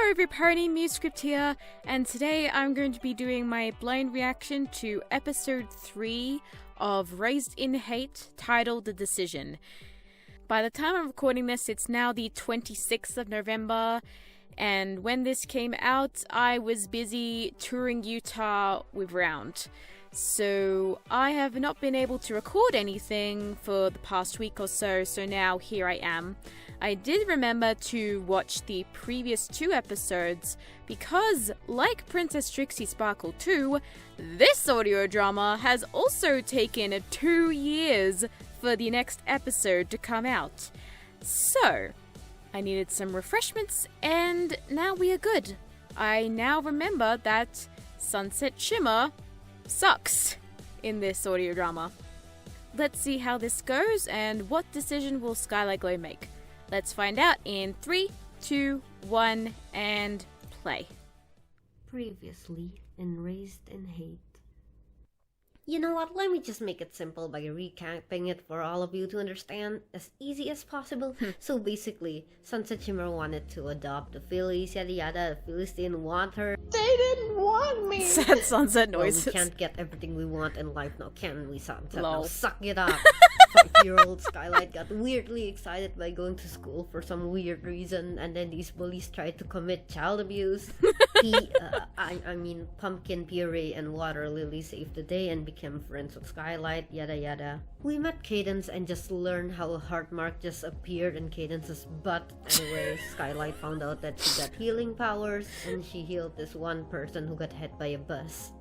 Hello everybody, MuseScript here, and today I'm going to be doing my blind reaction to episode 3 of Raised in Hate, titled The Decision. By the time I'm recording this, it's now the 26th of November, and when this came out, I was busy touring Utah with Round. So I have not been able to record anything for the past week or so now here I am. I did remember to watch the previous 2 episodes because, like Princess Trixie Sparkle 2, this audio drama has also taken 2 years for the next episode to come out. So, I needed some refreshments and now we are good. I now remember that Sunset Shimmer sucks in this audio drama. Let's see how this goes and what decision will Skylight Glow make. Let's find out in 3, 2, 1, and play. Previously in Raised in Hate. You know what, let me just make it simple by recapping it for all of you to understand as easy as possible. So basically, Sunset Shimmer wanted to adopt the Phillies, yada yada. The Phillies didn't want her. They didn't want me! Sad sunset noises. Well, we can't get everything we want in life now, can we, Sunset? Lol. Now suck it up! 5-year-old Skylight got weirdly excited by going to school for some weird reason, and then these bullies tried to commit child abuse. Pumpkin Puree and Water Lily saved the day and became friends with Skylight, yada yada. We met Cadence and just learned how a heart mark just appeared in Cadence's butt. Anyway, Skylight found out that she got healing powers, and she healed this one person who got hit by a bus.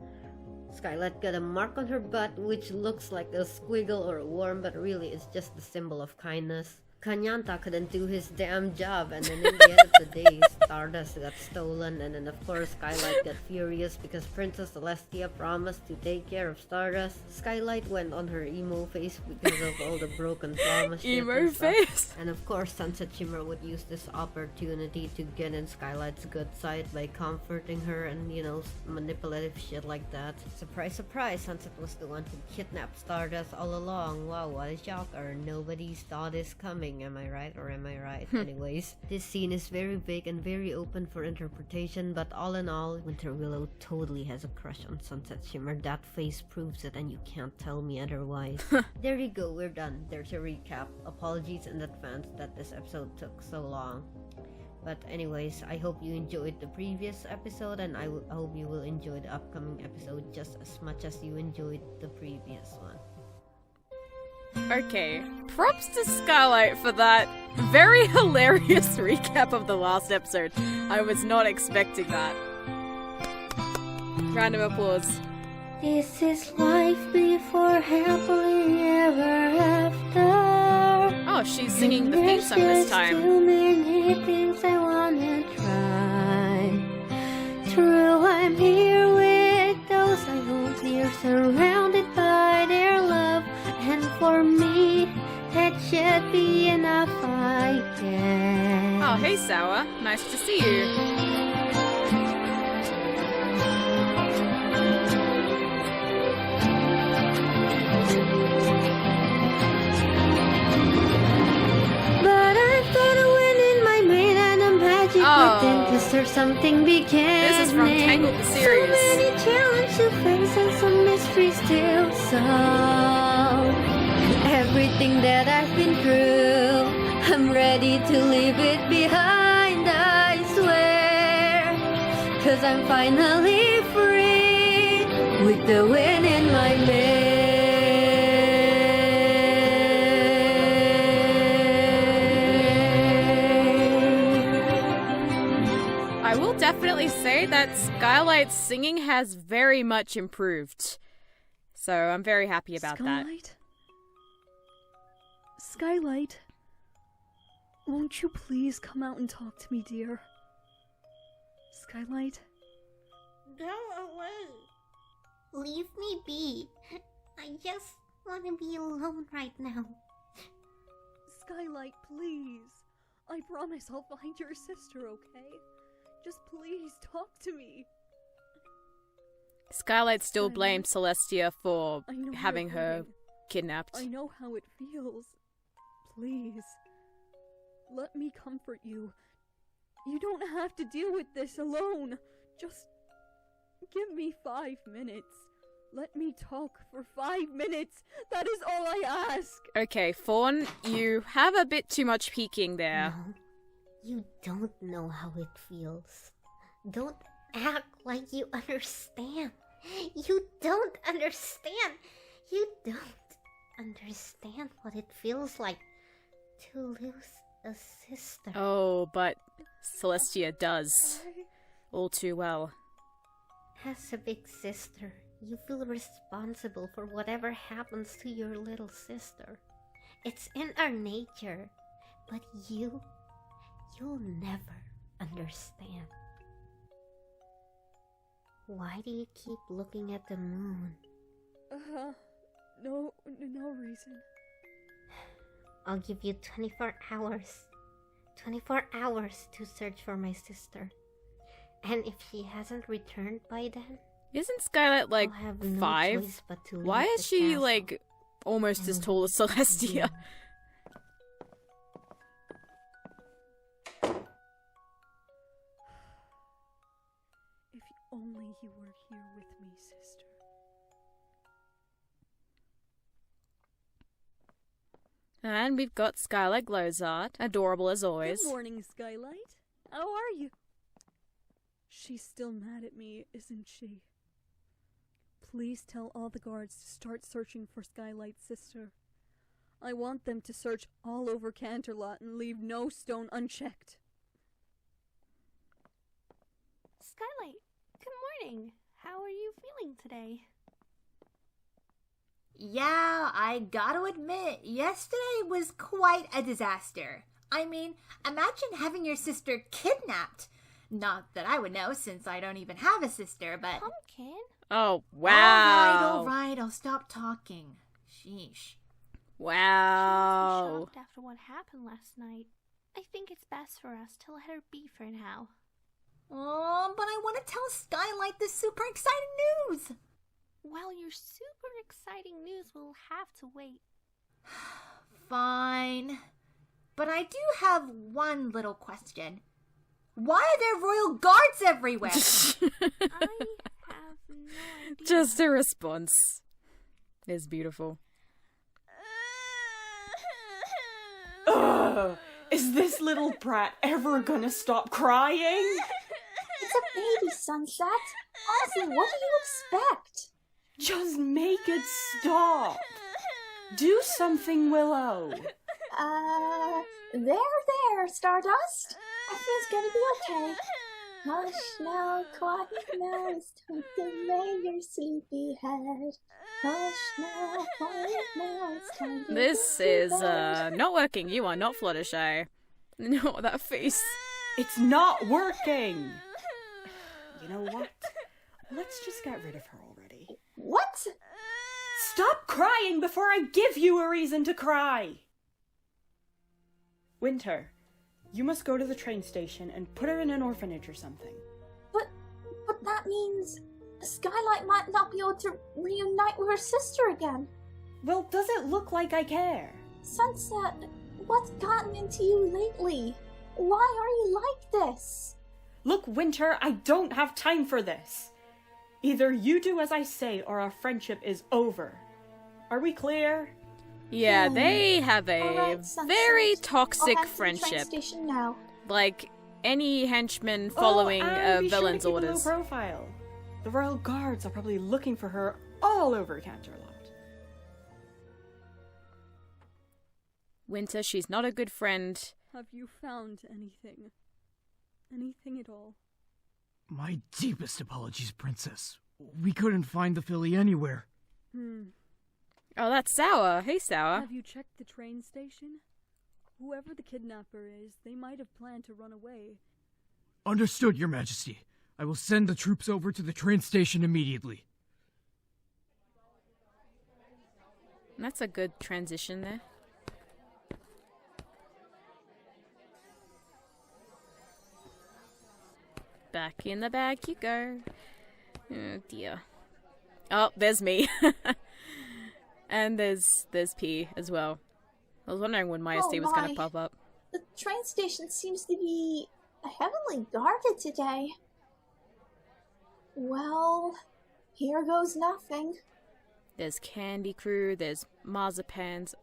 Skylight got a mark on her butt which looks like a squiggle or a worm, but really it's just the symbol of kindness. Kanyanta couldn't do his damn job, and then in the end of the day, Stardust got stolen, and then of course Skylight got furious because Princess Celestia promised to take care of Stardust. Skylight went on her emo face because of all the broken promise Emo face? And of course Sunset Shimmer would use this opportunity to get in Skylight's good side by comforting her and, you know, manipulative shit like that. Surprise, surprise, Sunset was the one who kidnapped Stardust all along. Wow, what a shocker. Nobody saw this coming. Am I right or am I right? Anyways, this scene is very big and very open for interpretation, but all in all, Winter Willow totally has a crush on Sunset Shimmer. That face proves it and you can't tell me otherwise. There you go, we're done. There's a recap. Apologies in advance that this episode took so long. But anyways, I hope you enjoyed the previous episode, and I hope you will enjoy the upcoming episode just as much as you enjoyed the previous one. Okay, props to Skylight for that very hilarious recap of the last episode. I was not expecting that. Round of applause. This is life before happily ever after. Oh, she's singing the theme song this time. Too many things I wanna try. True, I'm here with those I hold dear, surrounded by their love. And for me, that should be enough, I guess. Oh, hey Sour. Nice to see you. But I've got a win in my brain and I'm magic within, 'cause there's something beginning. This is from Tangled the series. So many challenges to face and some mysteries still solve. Everything that I've been through, I'm ready to leave it behind, I swear. 'Cause I'm finally free, with the wind in my mane. I will definitely say that Skylight's singing has very much improved. So I'm very happy about that. Skylight, won't you please come out and talk to me, dear? Skylight? Go away. Leave me be. I just want to be alone right now. Skylight, please. I promise I'll find your sister, okay? Just please talk to me. Skylight still blames Celestia for I know having you're her hurting. kidnapped. I know how it feels. Please, let me comfort you. You don't have to deal with this alone. Just give me 5 minutes. Let me talk for 5 minutes. That is all I ask. Okay, Fawn, you have a bit too much peeking there. No, you don't know how it feels. Don't act like you understand. You don't understand. You don't understand what it feels like to lose a sister. Oh, but Celestia does. All too well. As a big sister, you feel responsible for whatever happens to your little sister. It's in our nature, but you'll never understand. Why do you keep looking at the moon? No reason. I'll give you 24 hours. 24 hours to search for my sister. And if she hasn't returned by then, Isn't Skylight like I'll have no 5? choice but to Why leave is the she castle. like almost as tall as Celestia? If only you were here with me, sister. And we've got Skylight Glowzart, adorable as always. Good morning, Skylight. How are you? She's still mad at me, isn't she? Please tell all the guards to start searching for Skylight's sister. I want them to search all over Canterlot and leave no stone unchecked. Skylight, good morning. How are you feeling today? Yeah, I gotta admit, yesterday was quite a disaster. I mean, imagine having your sister kidnapped. Not that I would know, since I don't even have a sister, but... Pumpkin? Oh, wow. All right, I'll stop talking. Sheesh. Wow. Shocked after what happened last night. I think it's best for us to let her be for now. Oh, but I want to tell Skylight this super exciting news. Well, your super exciting news will have to wait. Fine. But I do have one little question. Why are there royal guards everywhere? I have no idea. Just a response. It's beautiful. Ugh! Is this little brat ever gonna stop crying? It's a baby, Sunset. Honestly, what do you expect? Just make it stop. Do something, Willow. There, Stardust. Everything's gonna be okay. Hush now, quiet now, it's time to lay your sleepy head. Hush now, quiet now, it's time to This go to is, bed. not working. You are not Fluttershy. No, that face. It's not working. You know what? Let's just get rid of her already. What? Stop crying before I give you a reason to cry! Winter, you must go to the train station and put her in an orphanage or something. But that means Skylight might not be able to reunite with her sister again. Well, does it look like I care? Sunset, what's gotten into you lately? Why are you like this? Look, Winter, I don't have time for this. Either you do as I say or our friendship is over. Are we clear? Yeah, they have a Alright, Sunset. very I'll toxic head to the train friendship. station now. Like any henchman following and a be sure to villain's keep a orders. low profile. The royal guards are probably looking for her all over Canterlot. Winter, she's not a good friend. Have you found anything? Anything at all? My deepest apologies, Princess. We couldn't find the filly anywhere. Oh, that's Sour. Hey, Sour. Have you checked the train station? Whoever the kidnapper is, they might have planned to run away. Understood, Your Majesty. I will send the troops over to the train station immediately. That's a good transition there. Back in the bag you go. Oh dear. Oh, there's me. And there's P as well. I was wondering when Majesty was going to pop up. The train station seems to be heavily guarded today. Well, here goes nothing. There's Candy Crew, there's Marzipans,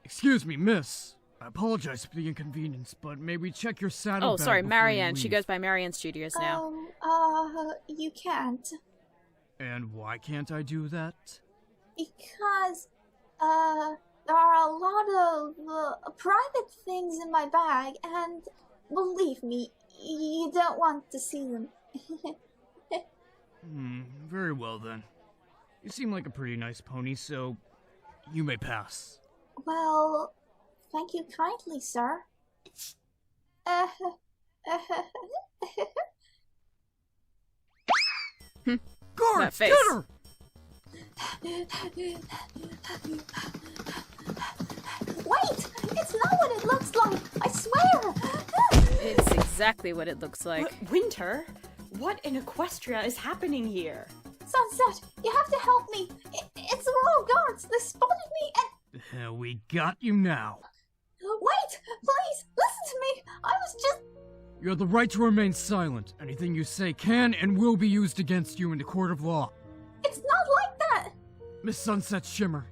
Excuse me, miss. I apologize for the inconvenience, but may we check your saddle Oh, bag sorry, before you Marianne. She leave? goes by Marianne Studios now. You can't. And why can't I do that? Because, there are a lot of private things in my bag, and believe me, you don't want to see them. Very well then. You seem like a pretty nice pony, so you may pass. Well, thank you kindly, sir. Guard, That face. get her! Wait! It's not what it looks like! I swear! It's exactly what it looks like. But Winter, what in Equestria is happening here? Sunset, you have to help me! It's the royal guards! They spotted me and... We got you now. Wait! Please! Listen to me! I was just... You have the right to remain silent. Anything you say can and will be used against you in the court of law. It's not like that! Miss Sunset Shimmer,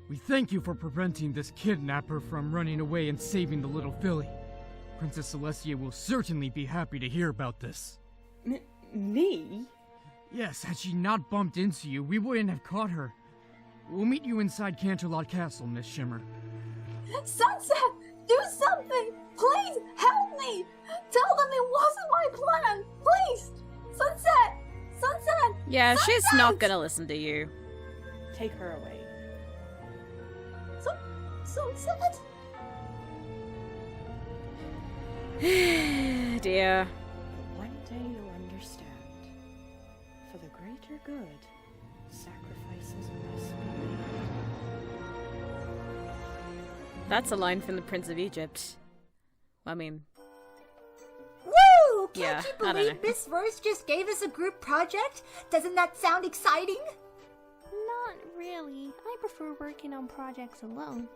we thank you for preventing this kidnapper from running away and saving the little filly. Princess Celestia will certainly be happy to hear about this. Me? Yes, had she not bumped into you, we wouldn't have caught her. We'll meet you inside Canterlot Castle, Miss Shimmer. Sunset! Do something! Please, help me! Tell them it wasn't my plan! Please! Sunset! Sunset! Yeah, she's Sunset! not gonna listen to you. Take her away. Sunset? Dear. One day you'll understand. For the greater good, sacrifices must be made. That's a line from the Prince of Egypt. I mean, Woo! Yeah, Can't I you don't believe know. Miss Verse just gave us a group project? Doesn't that sound exciting? Not really. I prefer working on projects alone.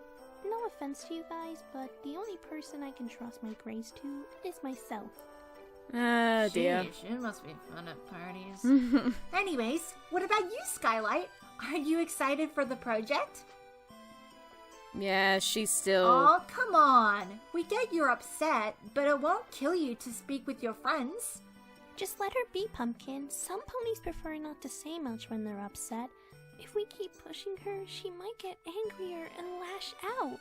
No offense to you guys, but the only person I can trust my grades to is myself. ah, dear. Sheesh, it must be fun at parties. Anyways, what about you, Skylight? Are you excited for the project? Yeah, she's still. Oh, come on. We get you're upset, but it won't kill you to speak with your friends. Just let her be, Pumpkin. Some ponies prefer not to say much when they're upset. If we keep pushing her, she might get angrier and lash out.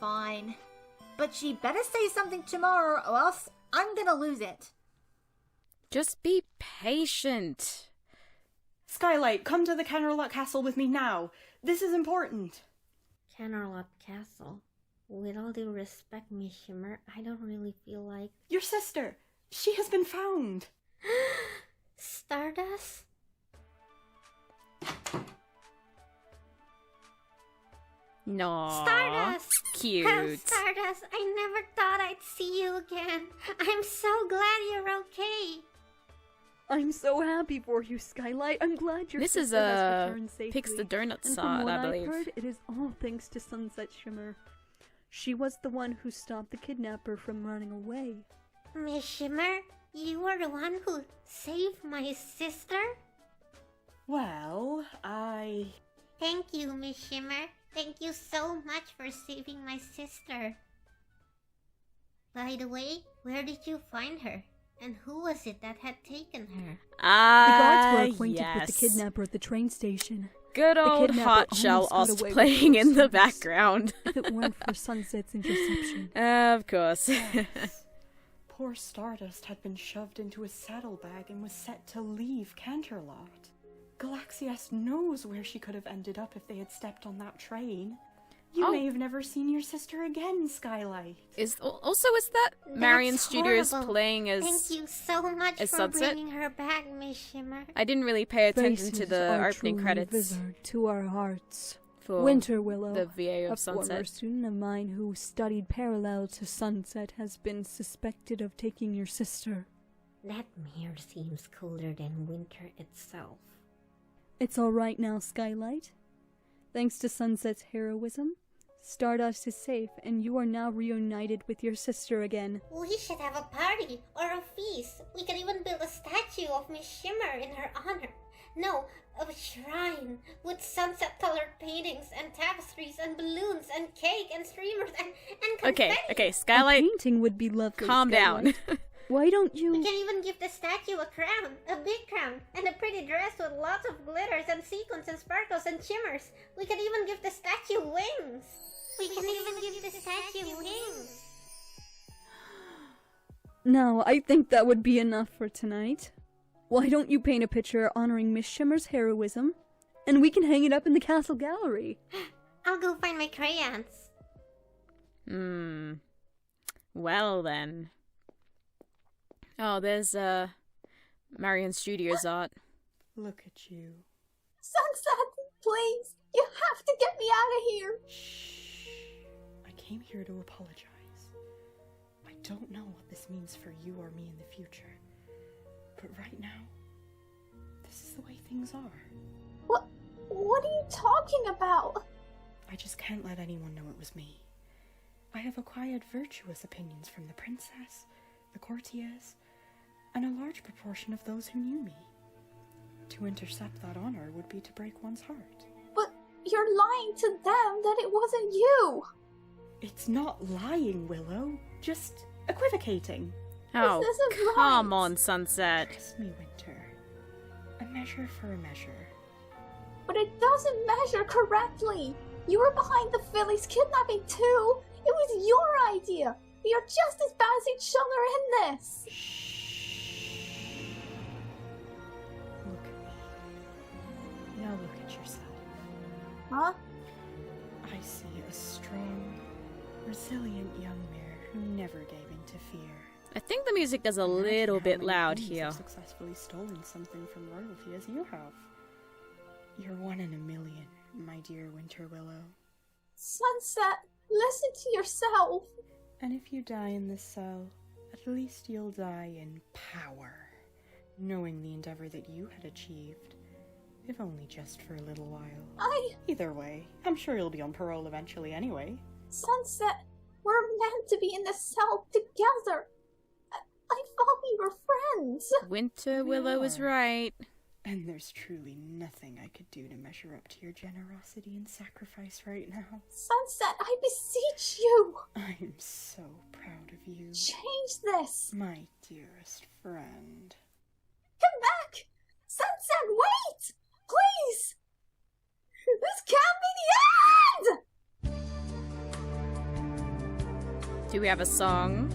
Fine. But she better say something tomorrow or else I'm gonna lose it. Just be patient. Skylight, come to the Canterlot Castle with me now. This is important. Canterlot Castle. With all due respect, Miss Shimmer, I don't really feel like... Your sister. She has been found. Stardust? No. Stardust! Cute. Oh, Stardust, I never thought I'd see you again. I'm so glad you're okay. I'm so happy for you, Skylight. I'm glad your This is sister has returned safely. Pix the Donut And Sod, from what I believe. I've heard, it is all thanks to Sunset Shimmer. She was the one who stopped the kidnapper from running away. Miss Shimmer, you were the one who saved my sister? Well, Thank you, Miss Shimmer. Thank you so much for saving my sister. By the way, where did you find her? And who was it that had taken her? The guards Ah, were acquainted yes. with the kidnapper at the train station. Good old kidnapper Hot Shell almost got Ost away with playing in the those things. background. If it weren't for Sunset's interception. Of course. poor Stardust had been shoved into a saddlebag and was set to leave Canterlot. Galaxias knows where she could have ended up if they had stepped on that train. You Oh. may have never seen your sister again, Skylight. Is that Marion That's Studios horrible. playing as... Thank you so much as for Sunset? bringing her back, Miss Shimmer. I didn't really pay attention to Faces the are opening truly credits visit to our hearts. for Winter Willow, the VA a of former Sunset. student of mine who studied parallel to Sunset, has been suspected of taking your sister. That mare seems cooler than winter itself. It's all right now, Skylight. Thanks to Sunset's heroism, Stardust is safe, and you are now reunited with your sister again. We should have a party or a feast. We could even build a statue of Miss Shimmer in her honor. No, a shrine with sunset-colored paintings and tapestries and balloons and cake and streamers and confetti. Okay, Skylight. A painting would be lovely. Calm down. Why don't you... We can even give the statue a crown, a big crown, and a pretty dress with lots of glitters and sequins and sparkles and shimmers. We could even give the statue wings. We can even give the statue wings. No, I think that would be enough for tonight. Why don't you paint a picture honoring Miss Shimmer's heroism, and we can hang it up in the castle gallery? I'll go find my crayons. Well then. Oh, there's Marion Studios art. Look at you. Sunset, please! You have to get me out of here! Shh. I came here to apologize. I don't know what this means for you or me in the future. But right now, this is the way things are. What are you talking about? I just can't let anyone know it was me. I have acquired virtuous opinions from the princess, the courtiers, and a large proportion of those who knew me. To intercept that honor would be to break one's heart. But you're lying to them that it wasn't you! It's not lying, Willow. Just equivocating. Oh, This isn't come right. on, Sunset. Trust me, Winter. A measure for a measure. But it doesn't measure correctly! You were behind the Phillies kidnapping too! It was your idea! We are just as bad as each other in this! Look at me. Now look at yourself. Huh? I see a strong, resilient young mare who never gave in to fear. I think the music is a Imagine little how bit many loud queens here. have successfully stolen something from royalty as you have. You're one in a million, my dear Winter Willow. Sunset, listen to yourself! And if you die in this cell, at least you'll die in power, knowing the endeavor that you had achieved, if only just for a little while. Either way, I'm sure you'll be on parole eventually anyway. Sunset, we're meant to be in this cell together! I thought we were friends! Winter We Willow is are. right. And there's truly nothing I could do to measure up to your generosity and sacrifice right now. Sunset, I beseech you! I'm so proud of you, Change this! my dearest friend. Come back! Sunset, wait! Please! This can't be the end! Do we have a song?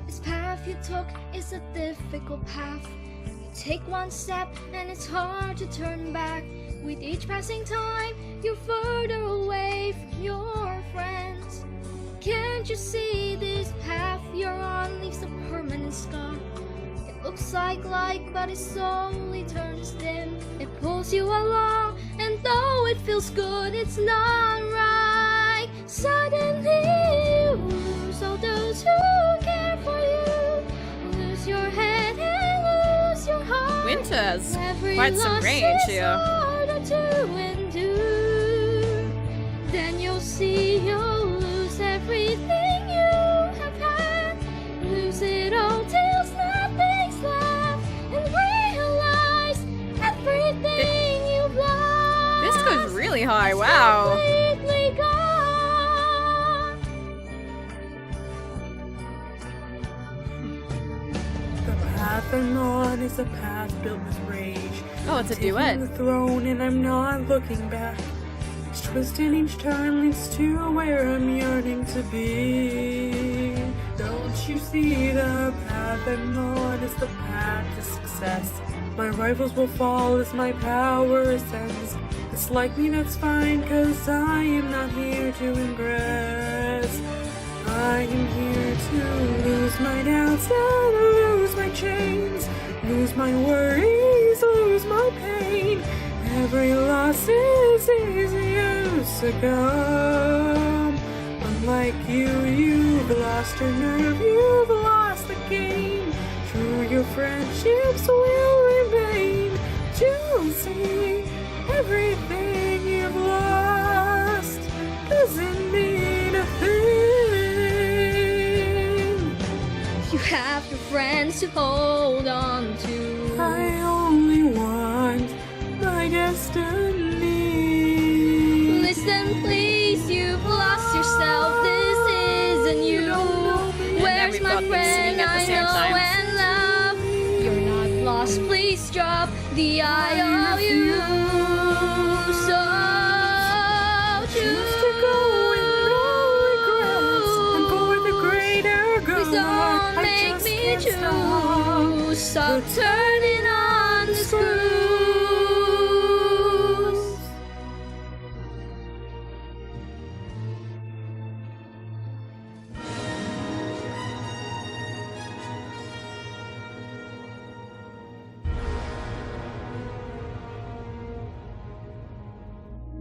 This path you took is a difficult path. You take one step and it's hard to turn back. With each passing time, you're further away from your friends. Can't you see this path you're on leaves a permanent scar? It looks like light, but it slowly turns dim. It pulls you along, and though it feels good, it's not right. Suddenly you lose all those who care for you. Lose your head and lose your heart. Winter's Every quite some loss range is here. harder to endure. Then you'll see you'll lose everything you have had. Lose it all till nothing's left, and realize everything you've lost. This goes really high, wow. Completely gone. The path I'm on is a path built with rage. Oh, it's a Taking duet. the throne and I'm not looking back. Each twist and each turn leads to where I'm yearning to be. Don't you see the path I'm on is the path to success? My rivals will fall as my power ascends. It's like me, that's fine, cause I am not here to impress. I am here to lose my doubts and lose my chains, lose my worries, lose my pain. Every loss is easy to succumb. Unlike you, you've lost your nerve, you've lost the game. True, your friendships will remain. Jealousy, everything you've lost doesn't mean a thing. You have your friends to hold on to. I only want my destiny. Listen, please, you've lost yourself. This isn't you. Where's we've my got them friend? singing at the I same know time. and love. You're not lost. Please drop the IOU. So Choose to go with no regrets, and for the greater good. Please don't I make just me can't choose. Stop turning on the screws.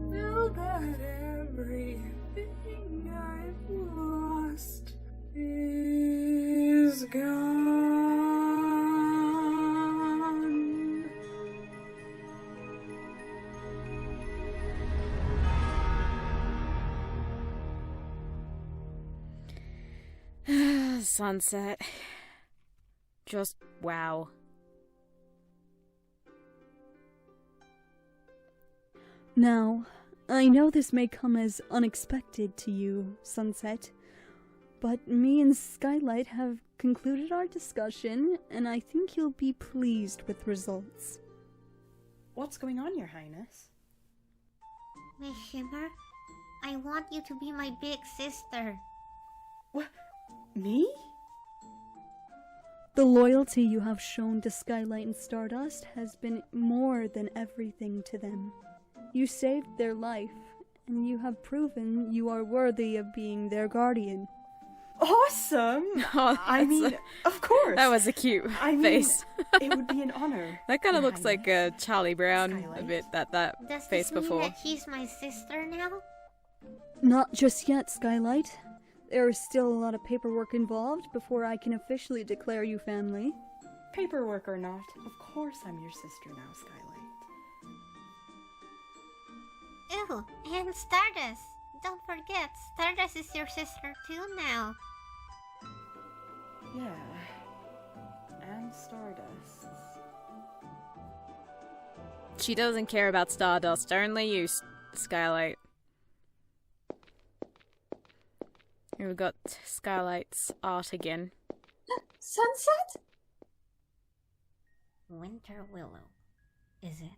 Know that everything I've lost is gone. Sunset. Just wow. Now, I know this may come as unexpected to you, Sunset, but me and Skylight have concluded our discussion, and I think you'll be pleased with results. What's going on, Your Highness? Miss Shimmer, I want you to be my big sister. What? Me? The loyalty you have shown to Skylight and Stardust has been more than everything to them. You saved their life, and you have proven you are worthy of being their guardian. Awesome! Oh, I mean, of course. That was a cute I mean, face. It would be an honor. That kind of Your looks like Highness. Charlie Brown a Skylight. bit. That Does face this mean before. that she's my sister now? Not just yet, Skylight. There is still a lot of paperwork involved before I can officially declare you family. Paperwork or not, of course I'm your sister now, Skylight. Ew, and Stardust. Don't forget, Stardust is your sister too now. Yeah. And Stardust. She doesn't care about Stardust, only you, Skylight. Here we've got Skylight's art again. Sunset? Winter Willow, is it?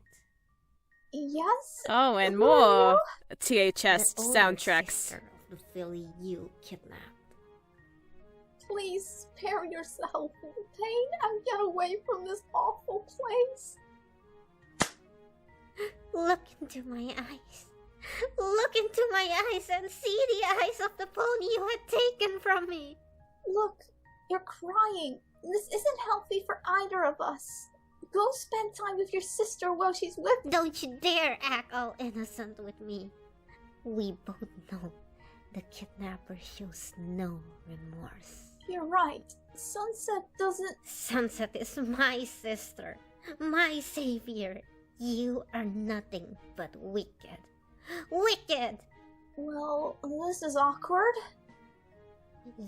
Yes? Oh, and more THS The older soundtracks. sister of the filly you kidnapped. Please spare yourself pain and get away from this awful place. Look into my eyes. Look into my eyes and see the eyes of the pony you had taken from me. Look, you're crying. This isn't healthy for either of us. Go spend time with your sister while she's with you. Don't you dare act all innocent with me. We both know the kidnapper shows no remorse. You're right. Sunset doesn't... Sunset is my sister, my savior. You are nothing but wicked. Wicked! Well, this is awkward.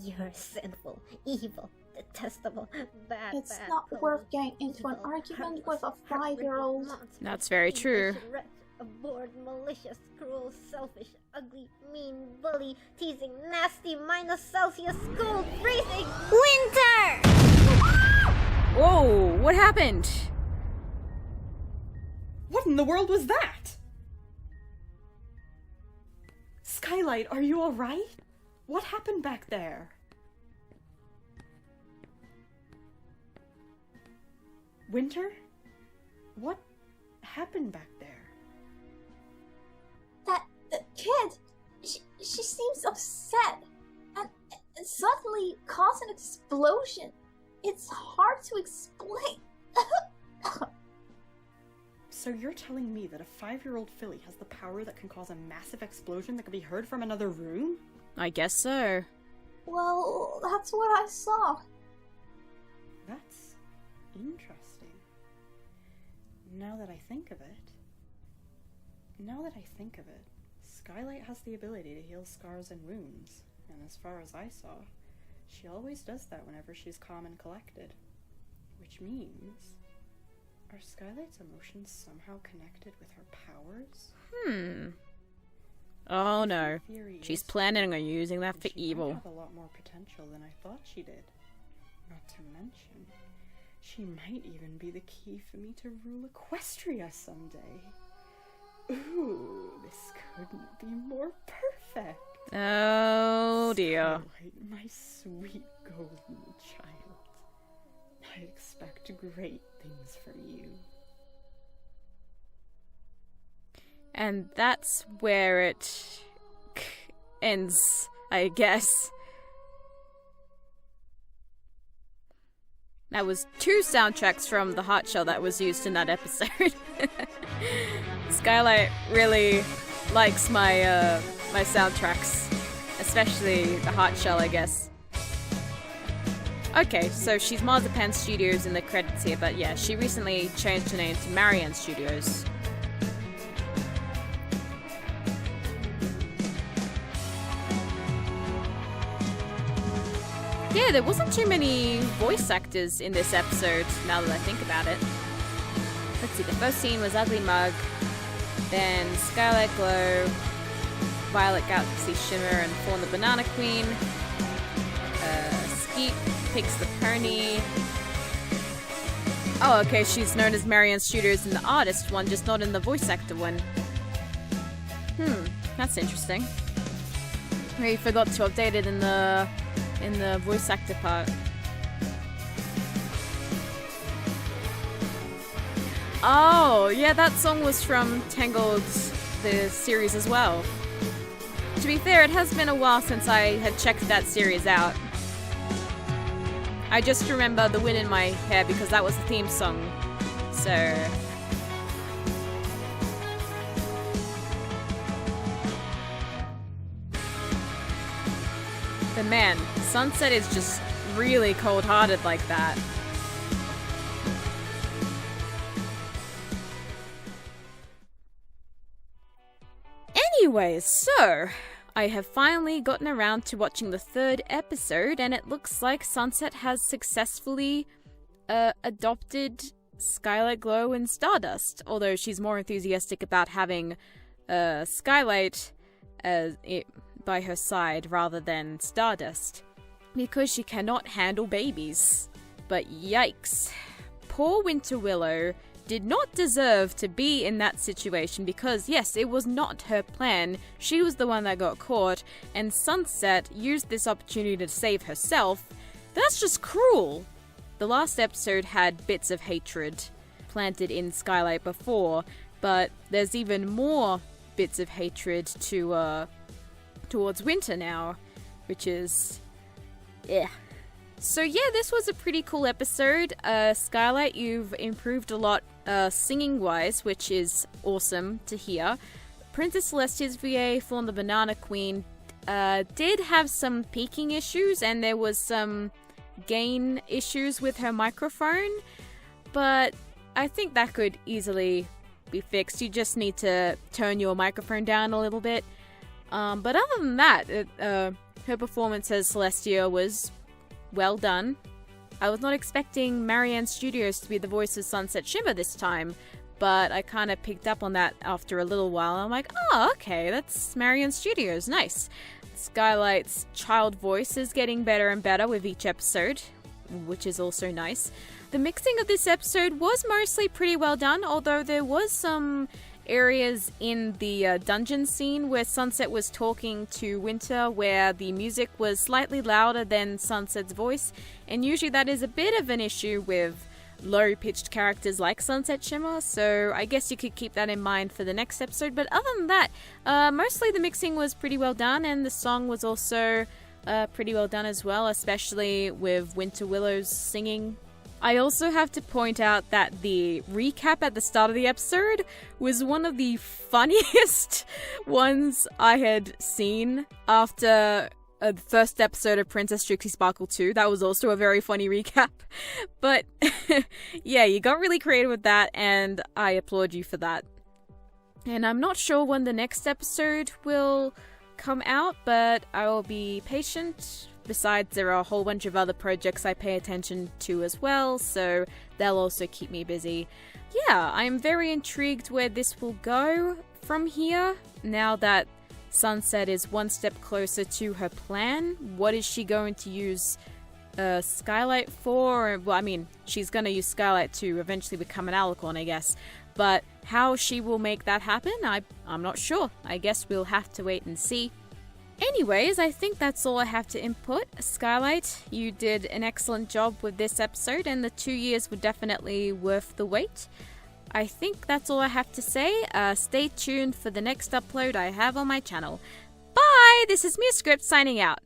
You're sinful, evil, detestable, bad. It's bad not pony. worth getting into an argument with a 5-year-old. That's very true. Wretch, a bored, malicious, cruel, selfish, ugly, mean, bully, teasing, nasty, -Celsius, cold, freezing, winter! Whoa, what happened? What in the world was that? Skylight, are you alright? What happened back there? Winter? What happened back there? That kid, she seems upset and suddenly caused an explosion. It's hard to explain. So you're telling me that a 5-year-old filly has the power that can cause a massive explosion that can be heard from another room? I guess so. Well, that's what I saw. That's Interesting. Now that I think of it, Skylight has the ability to heal scars and wounds, and as far as I saw, she always does that whenever she's calm and collected. Which means, are Skylight's emotions somehow connected with her powers? Oh no, she's planning on using that for evil. She might have a lot more potential than I thought she did. Not to mention, she might even be the key for me to rule Equestria someday. Ooh, this couldn't be more perfect. Oh dear. Skylight, my sweet golden child. I expect great things from you. And that's where it ends, I guess. That was 2 soundtracks from the Heart Shell that was used in that episode. Skylight really likes my my soundtracks, especially the Heart Shell, I guess. Okay, so she's Marzipan Studios in the credits here, but yeah, she recently changed her name to Marianne Studios. Yeah, there wasn't too many voice actors in this episode, now that I think about it. Let's see, the first scene was Ugly Mug, then Skylight Glow, Violet Galaxy Shimmer and Fawn the Banana Queen, Skeet, Pix the Pony. Oh, okay, she's known as Marianne Studios in the artist one, just not in the voice actor one. That's interesting. We forgot to update it in the voice actor part. Oh, yeah, that song was from Tangled, the series as well. To be fair, it has been a while since I had checked that series out. I just remember the wind in my hair because that was the theme song. So... But man, Sunset is just really cold-hearted like that. Anyways, so I have finally gotten around to watching the 3rd episode, and it looks like Sunset has successfully adopted Skylight Glow and Stardust, although she's more enthusiastic about having Skylight by her side rather than Stardust, because she cannot handle babies. But yikes. Poor Winter Willow did not deserve to be in that situation because, yes, it was not her plan. She was the one that got caught, and Sunset used this opportunity to save herself. That's just cruel. The last episode had bits of hatred planted in Skylight before, but there's even more bits of hatred towards Winter now, which is... yeah. So yeah, this was a pretty cool episode. Skylight, you've improved a lot singing-wise, which is awesome to hear. Princess Celestia's VA, Fawn the Banana Queen, did have some peaking issues, and there was some gain issues with her microphone, but I think that could easily be fixed. You just need to turn your microphone down a little bit. But other than that, her performance as Celestia was well done. I was not expecting Marianne Studios to be the voice of Sunset Shimmer this time, but I kind of picked up on that after a little while. I'm like, oh, okay, that's Marianne Studios, nice. Skylight's child voice is getting better and better with each episode, which is also nice. The mixing of this episode was mostly pretty well done, although there was some areas in the dungeon scene where Sunset was talking to Winter where the music was slightly louder than Sunset's voice, and usually that is a bit of an issue with low-pitched characters like Sunset Shimmer, so I guess you could keep that in mind for the next episode. But other than that, mostly the mixing was pretty well done, and the song was also pretty well done as well, especially with Winter Willow's singing. I also have to point out that the recap at the start of the episode was one of the funniest ones I had seen after first episode of Princess Trixie Sparkle 2. That was also a very funny recap. But yeah, you got really creative with that, and I applaud you for that. And I'm not sure when the next episode will come out, but I will be patient. Besides, there are a whole bunch of other projects I pay attention to as well, so they'll also keep me busy. Yeah, I'm very intrigued where this will go from here, now that Sunset is one step closer to her plan. What is she going to use Skylight for? Well, I mean, she's going to use Skylight to eventually become an Alicorn, I guess. But how she will make that happen, I'm not sure. I guess we'll have to wait and see. Anyways, I think that's all I have to input. Skylight, you did an excellent job with this episode, and the 2 years were definitely worth the wait. I think that's all I have to say. Stay tuned for the next upload I have on my channel. Bye! This is MuseScript signing out.